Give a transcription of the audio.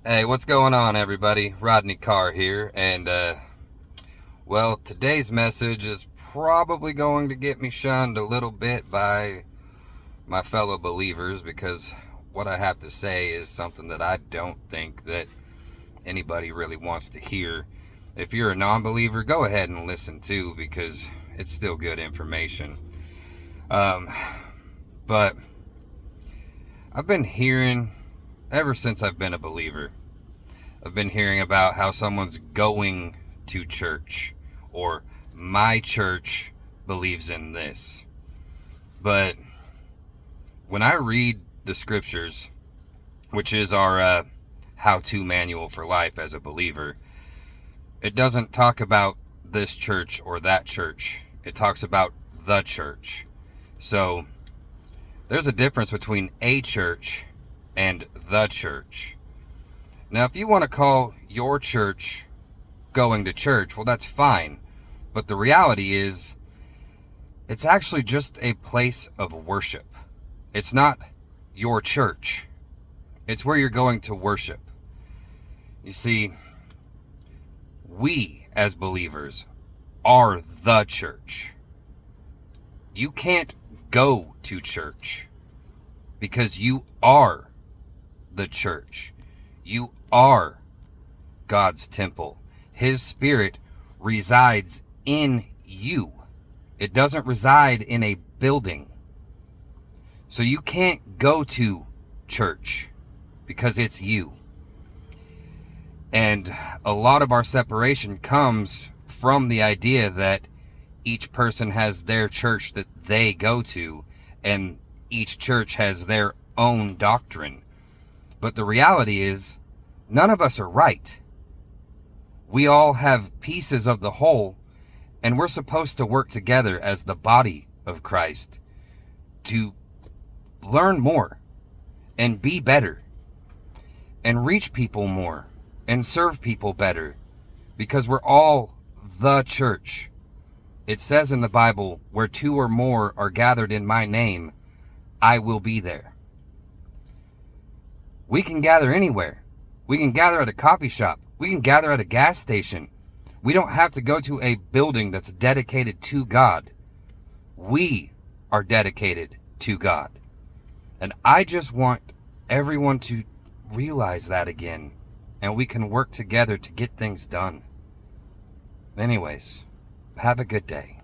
Hey, what's going on, everybody? Rodney Carr here, and well, today's message is probably going to get me shunned a little bit by my fellow believers because what I have to say is something that I don't think that anybody really wants to hear. If you're a non-believer, go ahead and listen too because it's still good information. Um, but I've been hearing ever since I've been a believer. I've been hearing about how someone's going to church or my church believes in this. But when I read the scriptures, which is our how-to manual for life as a believer, it doesn't talk about this church or that church. It talks about the church. So there's a difference between a church and the church. Now, if you want to call your church going to church, well, that's fine. But the reality is, it's actually just a place of worship. It's not your church. It's where you're going to worship. You see, we as believers are the church. You can't go to church because you are the church. You are God's temple. His Spirit resides in you. It doesn't reside in a building. So you can't go to church because it's you. And a lot of our separation comes from the idea that each person has their church that they go to, and each church has their own doctrine. But the reality is, none of us are right. We all have pieces of the whole, and we're supposed to work together as the body of Christ to learn more and be better and reach people more and serve people better because we're all the church. It says in the Bible, where two or more are gathered in my name, I will be there. We can gather anywhere. We can gather at a coffee shop. We can gather at a gas station. We don't have to go to a building that's dedicated to God. We are dedicated to God. And I just want everyone to realize that again. And we can work together to get things done. Anyways, have a good day.